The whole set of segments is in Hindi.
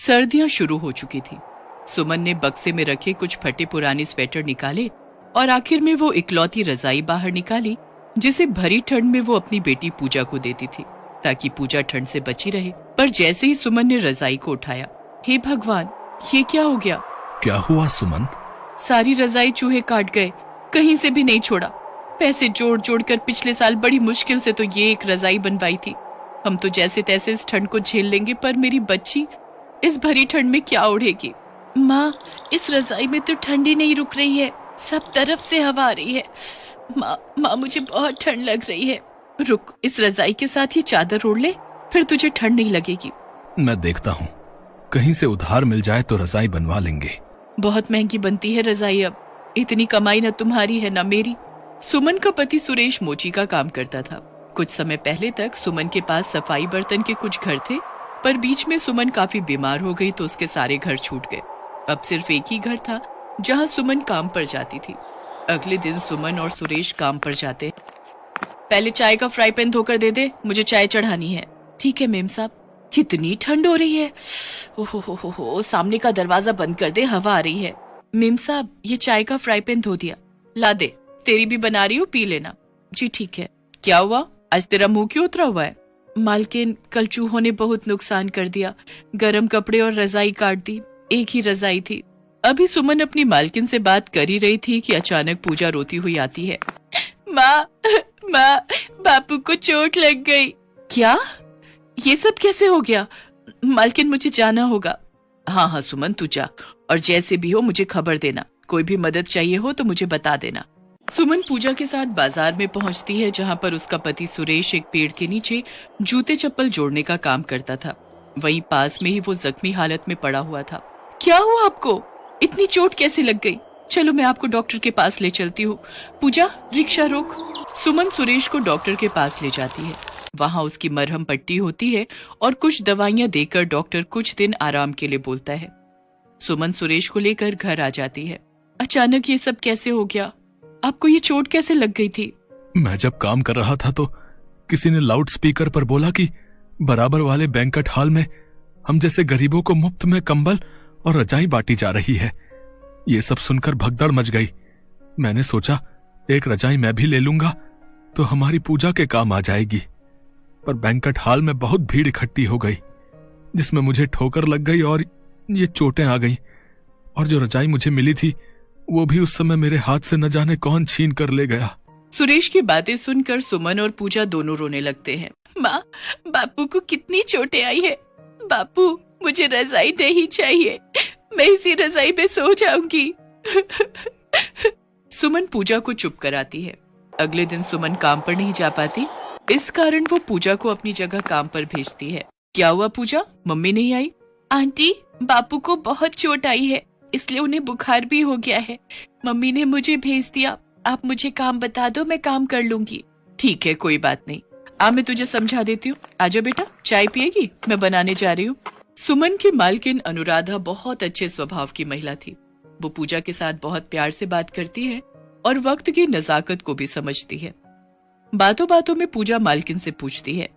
सर्दियां शुरू हो चुकी थी। सुमन ने बक्से में रखे कुछ फटे पुराने स्वेटर निकाले और आखिर में वो इकलौती रजाई बाहर निकाली जिसे भरी ठंड में वो अपनी बेटी पूजा को देती थी ताकि पूजा ठंड से बची रहे। पर जैसे ही सुमन ने रजाई को उठाया, हे भगवान, ये क्या हो गया? क्या हुआ सुमन? सारी रजाई चूहे काट गए, कहीं से भी नहीं छोड़ा। पैसे जोड़ जोड़ कर पिछले साल बड़ी मुश्किल से तो ये एक रजाई बनवाई थी। हम तो जैसे तैसे इस ठंड को झेल लेंगे, पर मेरी बच्ची इस भरी ठंड में क्या ओढ़ेगी? माँ, इस रजाई में तो ठंडी नहीं रुक रही है, सब तरफ से हवा आ रही है। माँ, मुझे बहुत ठंड लग रही है। रुक, इस रजाई के साथ ये चादर ओढ़ ले, फिर तुझे ठंड नहीं लगेगी। मैं देखता हूँ, कहीं से उधार मिल जाए तो रजाई बनवा लेंगे। बहुत महंगी बनती है रजाई अब, इतनी कमाई न तुम्हारी है न मेरी। सुमन का पति सुरेश मोची का काम करता था। कुछ समय पहले तक सुमन के पास सफाई बर्तन के कुछ घर थे, पर बीच में सुमन काफी बीमार हो गई तो उसके सारे घर छूट गए। अब सिर्फ एक ही घर था जहां सुमन काम पर जाती थी। अगले दिन सुमन और सुरेश काम पर जाते। पहले चाय का फ्राई पैन धोकर दे दे, मुझे चाय चढ़ानी है। ठीक है मेम साहब। कितनी ठंड हो रही है। ओहो, सामने का दरवाजा बंद कर दे, हवा आ रही है। मेम साहब, ये चाय का फ्राई पैन धो दिया, ला दे। तेरी भी बना रही हूँ, पी लेना। जी ठीक है। क्या हुआ, आज तेरा मुंह क्यों उतरा हुआ है? मालकिन, कल चूहों ने बहुत नुकसान कर दिया, गरम कपड़े और रजाई काट दी। एक ही रजाई थी। अभी सुमन अपनी मालकिन से बात कर ही रही थी कि अचानक पूजा रोती हुई आती है। माँ, बापू को चोट लग गई। क्या? ये सब कैसे हो गया? मालकिन, मुझे जाना होगा। हाँ सुमन, तू जा, और जैसे भी हो मुझे खबर देना। कोई भी मदद चाहिए हो तो मुझे बता देना। सुमन पूजा के साथ बाजार में पहुंचती है जहां पर उसका पति सुरेश एक पेड़ के नीचे जूते चप्पल जोड़ने का काम करता था। वहीं पास में ही वो जख्मी हालत में पड़ा हुआ था। क्या हुआ आपको? इतनी चोट कैसे लग गई? चलो मैं आपको डॉक्टर के पास ले चलती हूँ। पूजा, रिक्शा रोक। सुमन सुरेश को डॉक्टर के पास ले जाती है। वहां उसकी मरहम पट्टी होती है और कुछ दवाइयां देकर डॉक्टर कुछ दिन आराम के लिए बोलता है। सुमन सुरेश को लेकर घर आ जाती है। अचानक ये सब कैसे हो गया? आपको ये चोट कैसे लग गई थी? मैं जब काम कर रहा था तो किसी ने लाउड स्पीकर पर बोला कि बराबर वाले बैंकट हॉल में हम जैसे गरीबों को मुफ्त में कंबल और रजाई बांटी जा रही है। ये सब सुनकर भगदड़ मच गई। मैंने सोचा एक रजाई मैं भी ले लूंगा तो हमारी पूजा के काम आ जाएगी, पर बैंकट हॉल में बहुत भीड़ इकट्ठी हो गई जिसमें मुझे ठोकर लग गई और ये चोटें आ गईं। और जो रजाई मुझे मिली थी वो भी उस समय मेरे हाथ से न जाने कौन छीन कर ले गया। सुरेश की बातें सुनकर सुमन और पूजा दोनों रोने लगते हैं। माँ, बापू को कितनी चोटें आई है। बापू, मुझे रजाई नहीं चाहिए, मैं इसी रजाई पे सो जाऊंगी। सुमन पूजा को चुप कराती है। अगले दिन सुमन काम पर नहीं जा पाती, इस कारण वो पूजा को अपनी जगह काम पर भेजती है। क्या हुआ पूजा, मम्मी नहीं आई? आंटी, बापू को बहुत चोट आई है, इसलिए उन्हें बुखार भी हो गया है। मम्मी ने मुझे भेज दिया। आप मुझे काम बता दो, मैं काम कर लूंगी। ठीक है, कोई बात नहीं। मैं तुझे समझा देती हूँ। आजा बेटा, चाय पिएगी? मैं बनाने जा रही हूँ। सुमन की मालकिन अनुराधा बहुत अच्छे स्वभाव की महिला थी। वो पूजा के साथ बहुत प्यार से बात करती है और वक्त की नजाकत को भी समझती है। बातों बातों में पूजा मालकिन से पूछती है,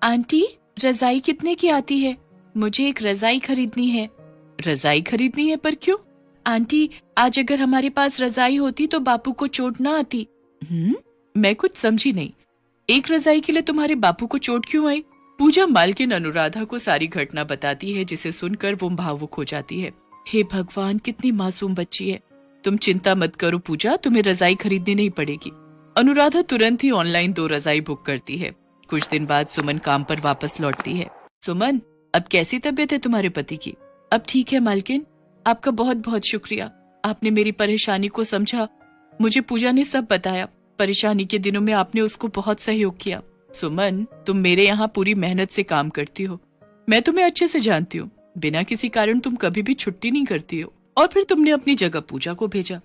आंटी, रजाई कितने की आती है? मुझे एक रजाई खरीदनी है। रजाई खरीदनी है, पर क्यों? आंटी, आज अगर हमारे पास रजाई होती तो बापू को चोट ना आती। मैं कुछ समझी नहीं। एक रजाई के लिए तुम्हारे बापू को चोट क्यों आई? पूजा मालकिन अनुराधा को सारी घटना बताती है, जिसे सुनकर वो भावुक हो जाती है। हे भगवान, कितनी मासूम बच्ची है। तुम चिंता मत करो पूजा, तुम्हें रजाई खरीदनी नहीं पड़ेगी। अनुराधा तुरंत ही ऑनलाइन 2 रजाई बुक करती है। कुछ दिन बाद सुमन काम पर वापस लौटती है। सुमन, अब कैसी तबीयत है तुम्हारे पति की? अब ठीक है मालकिन, आपका बहुत बहुत शुक्रिया। आपने मेरी परेशानी को समझा। मुझे पूजा ने सब बताया। परेशानी के दिनों में आपने उसको बहुत सहयोग किया। सुमन, तुम मेरे यहाँ पूरी मेहनत से काम करती हो, मैं तुम्हें अच्छे से जानती हूँ। बिना किसी कारण तुम कभी भी छुट्टी नहीं करती हो, और फिर तुमने अपनी जगह पूजा को भेजा।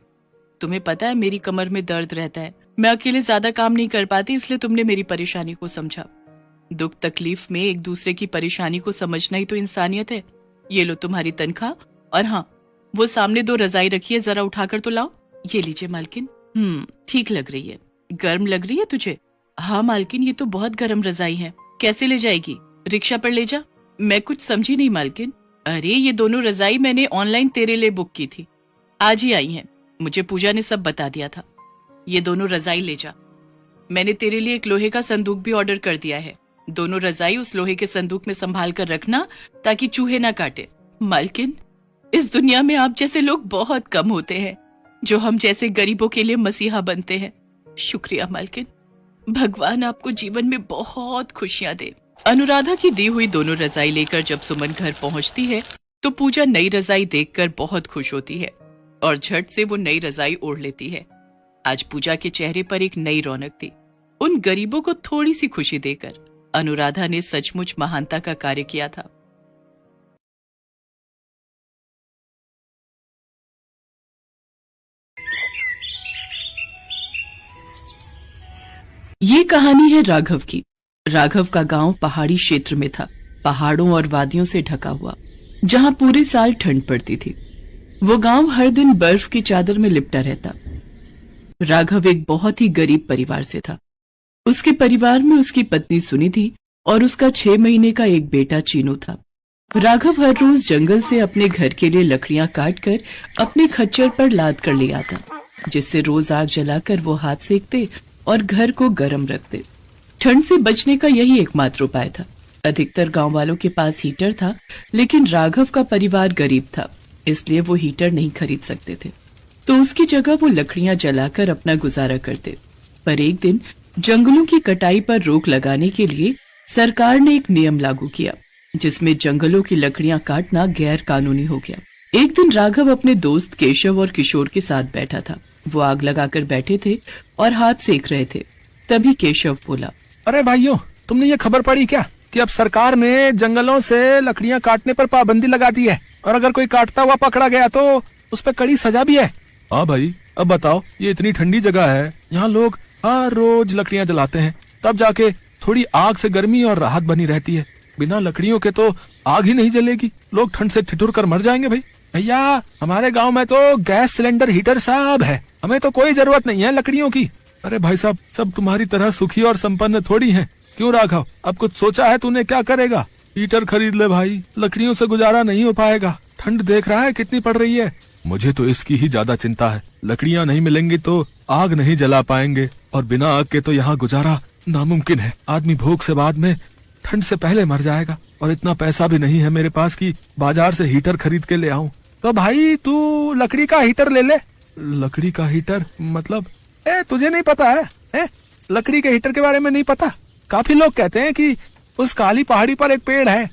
तुम्हें पता है मेरी कमर में दर्द रहता है, मैं अकेले ज्यादा काम नहीं कर पाती, इसलिए तुमने मेरी परेशानी को समझा। दुख तकलीफ में एक दूसरे की परेशानी को समझना ही तो इंसानियत है। ये लो तुम्हारी तनख्वाह, और हाँ, वो सामने 2 रजाई रखी है, जरा उठाकर तो लाओ। ये लीजिए मालकिन। ठीक लग रही है। गर्म लग रही है तुझे? हाँ मालकिन, ये तो बहुत गर्म रजाई है। कैसे ले जाएगी? रिक्शा पर ले जा। मैं कुछ समझी नहीं मालकिन। अरे ये दोनों रजाई मैंने ऑनलाइन तेरे लिए बुक की थी, आज ही आई हैं। मुझे पूजा ने सब बता दिया था। ये दोनों रजाई ले जा। मैंने तेरे लिए एक लोहे का संदूक भी ऑर्डर कर दिया है। दोनों रजाई उस लोहे के संदूक में संभाल कर रखना ताकि चूहे ना काटे। मालकिन, इस दुनिया में आप जैसे लोग बहुत कम होते हैं जो हम जैसे गरीबों के लिए मसीहा बनते हैं। शुक्रिया मालकिन, भगवान आपको जीवन में बहुत खुशियां दे। अनुराधा की दी हुई दोनों रजाई लेकर जब सुमन घर पहुंचती है तो पूजा नई रजाई देखकर बहुत खुश होती है और झट से वो नई रजाई ओढ़ लेती है। आज पूजा के चेहरे पर एक नई रौनक थी। उन गरीबों को थोड़ी सी खुशी देकर अनुराधा ने सचमुच महानता का कार्य किया था। ये कहानी है राघव की। राघव का गांव पहाड़ी क्षेत्र में था, पहाड़ों और वादियों से ढका हुआ, जहां पूरे साल ठंड पड़ती थी। वो गांव हर दिन बर्फ की चादर में लिपटा रहता। राघव एक बहुत ही गरीब परिवार से था। उसके परिवार में उसकी पत्नी सुनिधि और उसका 6 महीने का एक बेटा चीनू था। राघव हर रोज जंगल से अपने घर के लिए लकड़ियां काटकर अपने खच्चर पर लाद कर ले आता, जिससे रोज आग जलाकर वो हाथ सेकते और घर को गर्म रखते। ठंड से बचने का यही एकमात्र उपाय था। अधिकतर गांव वालों के पास हीटर था, लेकिन राघव का परिवार गरीब था, इसलिए वो हीटर नहीं खरीद सकते थे, तो उसकी जगह वो लकड़ियां जलाकर अपना गुजारा करते। पर एक दिन जंगलों की कटाई पर रोक लगाने के लिए सरकार ने एक नियम लागू किया, जिसमें जंगलों की लकड़ियां काटना गैर कानूनी हो गया। एक दिन राघव अपने दोस्त केशव और किशोर के साथ बैठा था। वो आग लगाकर बैठे थे और हाथ सेक रहे थे। तभी केशव बोला, अरे भाइयों, तुमने ये खबर पढ़ी क्या कि अब सरकार ने जंगलों से लकड़ियां काटने पर पाबंदी लगा दी है, और अगर कोई काटता हुआ पकड़ा गया तो उस पर कड़ी सजा भी है। हाँ भाई, अब बताओ, ये इतनी ठंडी जगह है, यहाँ लोग हर रोज लकड़ियां जलाते हैं, तब जाके थोड़ी आग से गर्मी और राहत बनी रहती है। बिना लकड़ियों के तो आग ही नहीं जलेगी, लोग ठंड से ठिठुर कर मर जाएंगे। भाई भैया, हमारे गांव में तो गैस सिलेंडर हीटर सब है, हमें तो कोई जरूरत नहीं है लकड़ियों की। अरे भाई साहब, सब तुम्हारी तरह सुखी और संपन्न थोड़ी हैं। क्यों राघव, अब कुछ सोचा है तूने, क्या करेगा? हीटर खरीद ले भाई, लकड़ियों से गुजारा नहीं हो पाएगा। ठंड देख रहा है कितनी पड़ रही है। मुझे तो इसकी ही ज्यादा चिंता है। लकड़ियां नहीं मिलेंगी तो आग नहीं जला पाएंगे, और बिना आग के तो यहाँ गुजारा नामुमकिन है। आदमी भूख से बाद में ठंड से पहले मर जाएगा, और इतना पैसा भी नहीं है मेरे पास कि बाजार से हीटर खरीद के ले आऊं। तो भाई तू लकड़ी का हीटर ले ले। लकड़ी का हीटर मतलब? तुझे नहीं पता है? लकड़ी के हीटर के बारे में नहीं पता? काफी लोग कहते हैं कि उस काली पहाड़ी पर एक पेड़ है,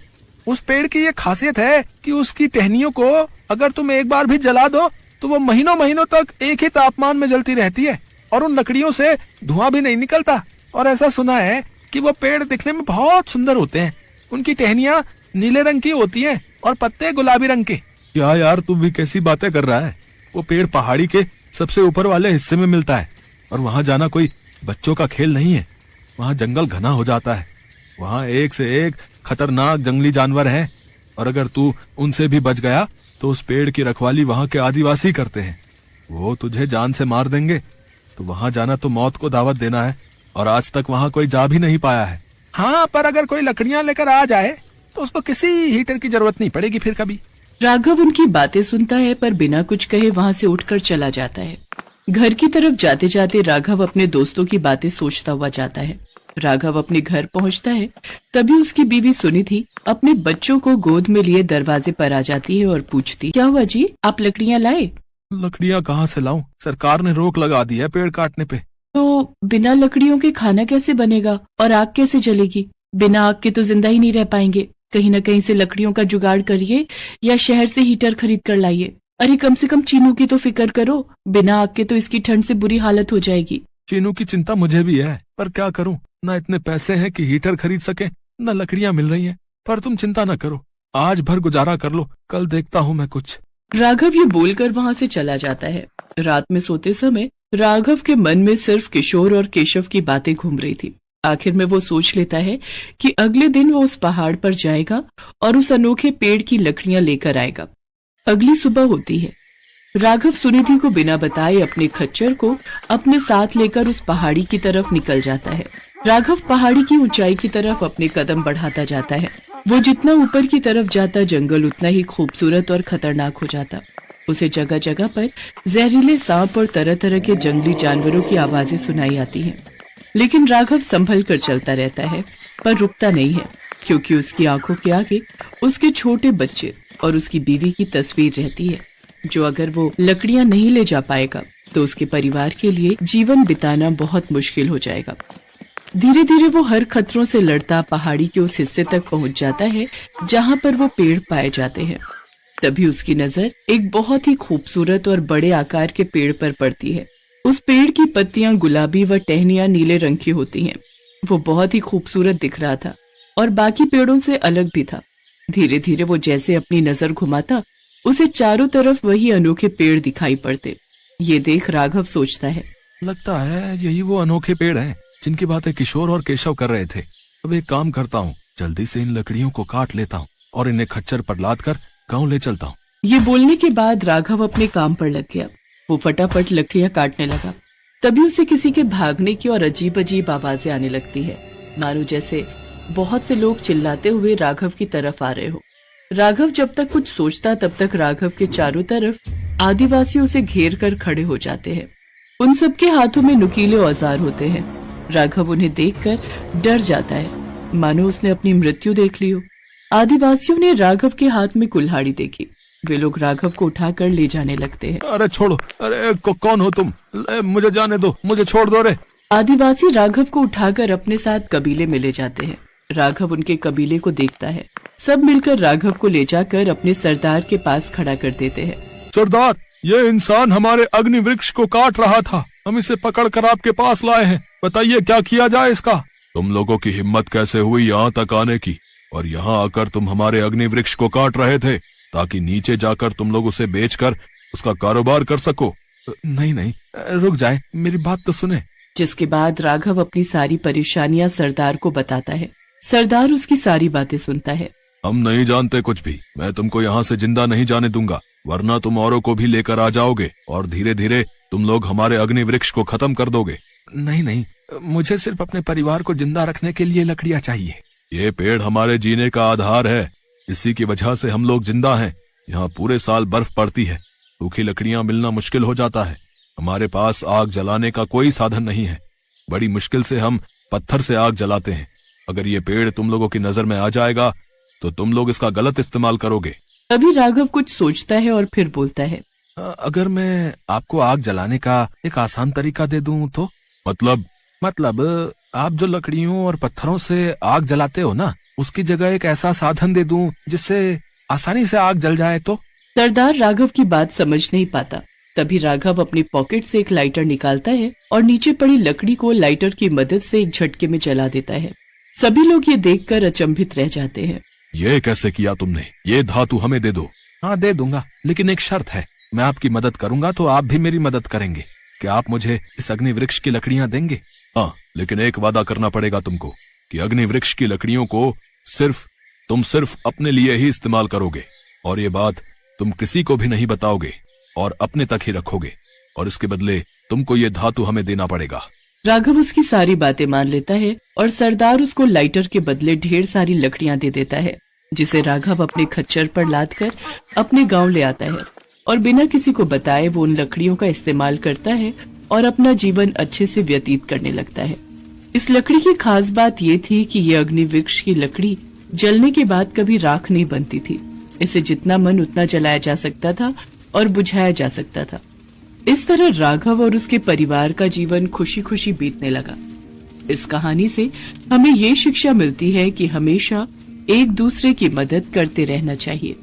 उस पेड़ की ये खासियत है कि उसकी टहनियों को अगर तुम एक बार भी जला दो तो वो महीनों महीनों तक एक ही तापमान में जलती रहती है, और उन लकड़ियों से धुआं भी नहीं निकलता। और ऐसा सुना है कि वो पेड़ दिखने में बहुत सुंदर होते हैं। उनकी टहनियाँ नीले रंग की होती हैं और पत्ते गुलाबी रंग के। क्या यार, तू भी कैसी बातें कर रहा है? वो पेड़ पहाड़ी के सबसे ऊपर वाले हिस्से में मिलता है, और वहाँ जाना कोई बच्चों का खेल नहीं है। वहाँ जंगल घना हो जाता है, वहाँ एक से एक खतरनाक जंगली जानवर हैं, और अगर तू उनसे भी बच गया तो उस पेड़ की रखवाली वहाँ के आदिवासी करते हैं। वो तुझे जान से मार देंगे, तो वहाँ जाना तो मौत को दावत देना है, और आज तक वहाँ कोई जा भी नहीं पाया है। हाँ, पर अगर कोई लकड़ियाँ लेकर आ जाए तो उसको किसी हीटर की जरूरत नहीं पड़ेगी फिर कभी। राघव उनकी बातें सुनता है, पर बिना कुछ कहे वहाँ से उठकर चला जाता है। घर की तरफ जाते जाते राघव अपने दोस्तों की बातें सोचता हुआ जाता है। राघव अपने घर पहुँचता है, तभी उसकी बीवी सुनिधि अपने बच्चों को गोद में लिए दरवाजे पर आ जाती है और पूछती, क्या हुआ जी, आप लकड़ियाँ लाए? लकड़ियाँ कहाँ से लाऊं? सरकार ने रोक लगा दी है पेड़ काटने पे। तो बिना लकड़ियों के खाना कैसे बनेगा और आग कैसे जलेगी? बिना आग के तो जिंदा ही नहीं रह पाएंगे। कहीं न कहीं से लकड़ियों का जुगाड़ करिए, या शहर से हीटर खरीद कर लाइए। अरे कम से कम चीनू की तो फिक्र करो, बिना आग के तो इसकी ठंड से बुरी हालत हो जाएगी। चीनू की चिंता मुझे भी है, पर क्या करूं, न इतने पैसे हैं कि हीटर खरीद सके, न लकड़ियां मिल रही हैं। पर तुम चिंता न करो, आज भर गुजारा कर लो, कल देखता हूं मैं कुछ। राघव ये बोलकर वहाँ से चला जाता है। रात में सोते समय राघव के मन में सिर्फ किशोर और केशव की बातें घूम रही थी। आखिर में वो सोच लेता है कि अगले दिन वो उस पहाड़ पर जाएगा और उस अनोखे पेड़ की लकड़ियां लेकर आएगा। अगली सुबह होती है। राघव सुनिधि को बिना बताए अपने खच्चर को अपने साथ लेकर उस पहाड़ी की तरफ निकल जाता है। राघव पहाड़ी की ऊंचाई की तरफ अपने कदम बढ़ाता जाता है। वो जितना ऊपर की तरफ जाता जंगल उतना ही खूबसूरत और खतरनाक हो जाता। उसे जगह जगह पर जहरीले सांप और तरह तरह के जंगली जानवरों की आवाजें सुनाई आती हैं। लेकिन राघव संभल कर चलता रहता है, पर रुकता नहीं है, क्योंकि उसकी आंखों के आगे उसके छोटे बच्चे और उसकी बीवी की तस्वीर रहती है, जो अगर वो लकड़ियां नहीं ले जा पाएगा तो उसके परिवार के लिए जीवन बिताना बहुत मुश्किल हो जाएगा। धीरे धीरे वो हर खतरों से लड़ता पहाड़ी के उस हिस्से तक पहुंच जाता है जहां पर वो पेड़ पाए जाते हैं। तभी उसकी नजर एक बहुत ही खूबसूरत और बड़े आकार के पेड़ पर पड़ती है। उस पेड़ की पत्तियां गुलाबी व टहनियां नीले रंग की होती हैं। वो बहुत ही खूबसूरत दिख रहा था और बाकी पेड़ों से अलग भी था। धीरे धीरे वो जैसे अपनी नजर घुमाता, उसे चारों तरफ वही अनोखे पेड़ दिखाई पड़ते। ये देख राघव सोचता है, लगता है यही वो अनोखे पेड़ हैं जिनकी बातें किशोर और केशव कर रहे थे। अब एक काम करता हूँ, जल्दी से इन लकड़ियों को काट लेता हूँ और इन्हें खच्चर पर लाद कर गाँव ले चलता हूँ। ये बोलने के बाद राघव अपने काम पर लग गया। वो फटाफट लकड़ियां काटने लगा। तभी उसे किसी के भागने की और अजीब अजीब आवाजें आने लगती है, मानो जैसे बहुत से लोग चिल्लाते हुए राघव की तरफ आ रहे हो। राघव जब तक कुछ सोचता तब तक राघव के चारों तरफ आदिवासी उसे घेर कर खड़े हो जाते हैं। उन सबके हाथों में नुकीले औजार होते हैं। राघव उन्हें देखकर डर जाता है, मानो उसने अपनी मृत्यु देख ली हो। आदिवासियों ने राघव के हाथ में कुल्हाड़ी देखी। वे लोग राघव को उठाकर ले जाने लगते हैं। अरे छोड़ो, अरे कौन हो तुम? मुझे जाने दो, मुझे छोड़ दो रे। आदिवासी राघव को उठाकर अपने साथ कबीले में ले जाते हैं। राघव उनके कबीले को देखता है। सब मिलकर राघव को ले जाकर अपने सरदार के पास खड़ा कर देते हैं। सरदार, ये इंसान हमारे अग्नि वृक्ष को काट रहा था। हम इसे पकड़कर आपके पास लाए हैं। बताइए क्या किया जाए इसका? तुम लोगों की हिम्मत कैसे हुई यहाँ तक आने की, और यहाँ आकर तुम हमारे अग्नि वृक्ष को काट रहे थे ताकि नीचे जाकर तुम लोग उसे बेचकर उसका कारोबार कर सको? नहीं, रुक जाए, मेरी बात तो सुने। जिसके बाद राघव अपनी सारी परेशानियां सरदार को बताता है। सरदार उसकी सारी बातें सुनता है। हम नहीं जानते कुछ भी। मैं तुमको यहाँ से जिंदा नहीं जाने दूंगा, वरना तुम औरों को भी लेकर आ जाओगे और धीरे धीरे तुम लोग हमारे अग्नि वृक्ष को खत्म कर दोगे। नहीं, मुझे सिर्फ अपने परिवार को जिंदा रखने के लिए लकड़ियाँ चाहिए। ये पेड़ हमारे जीने का आधार है, इसी की वजह से हम लोग जिंदा हैं। यहाँ पूरे साल बर्फ पड़ती है, सूखी लकड़ियाँ मिलना मुश्किल हो जाता है। हमारे पास आग जलाने का कोई साधन नहीं है। बड़ी मुश्किल से हम पत्थर से आग जलाते हैं। अगर ये पेड़ तुम लोगों की नजर में आ जाएगा तो तुम लोग इसका गलत इस्तेमाल करोगे। तभी राघव कुछ सोचता है और फिर बोलता है, अगर मैं आपको आग जलाने का एक आसान तरीका दे दूं तो? मतलब आप जो लकड़ियों और पत्थरों से आग जलाते हो ना, उसकी जगह एक ऐसा साधन दे दूं जिससे आसानी से आग जल जाए तो? सरदार राघव की बात समझ नहीं पाता। तभी राघव अपनी पॉकेट से एक लाइटर निकालता है और नीचे पड़ी लकड़ी को लाइटर की मदद से एक झटके में जला देता है। सभी लोग ये देखकर अचंभित रह जाते हैं। ये कैसे किया तुमने? ये धातु हमें दे दो। हाँ दे दूंगा, लेकिन एक शर्त है। मैं आपकी मदद करूंगा तो आप भी मेरी मदद करेंगे। क्या आप मुझे इस अग्नि वृक्ष की लकड़ियां देंगे? हाँ, लेकिन एक वादा करना पड़ेगा तुमको कि अग्नि वृक्ष की लकड़ियों को तुम सिर्फ अपने लिए ही इस्तेमाल करोगे, और ये बात तुम किसी को भी नहीं बताओगे और अपने तक ही रखोगे, और इसके बदले तुमको ये धातु हमें देना पड़ेगा। राघव उसकी सारी बातें मान लेता है और सरदार उसको लाइटर के बदले ढेर सारी लकड़ियां दे देता है, जिसे राघव अपने खच्चर पर लादकर अपने गांव ले आता है और बिना किसी को बताए वो उन लकड़ियों का इस्तेमाल करता है और अपना जीवन अच्छे से व्यतीत करने लगता है। इस लकड़ी की खास बात ये थी कि ये अग्नि वृक्ष की लकड़ी जलने के बाद कभी राख नहीं बनती थी। इसे जितना मन उतना जलाया जा सकता था और बुझाया जा सकता था। इस तरह राघव और उसके परिवार का जीवन खुशी खुशी बीतने लगा। इस कहानी से हमें ये शिक्षा मिलती है कि हमेशा एक दूसरे की मदद करते रहना चाहिए।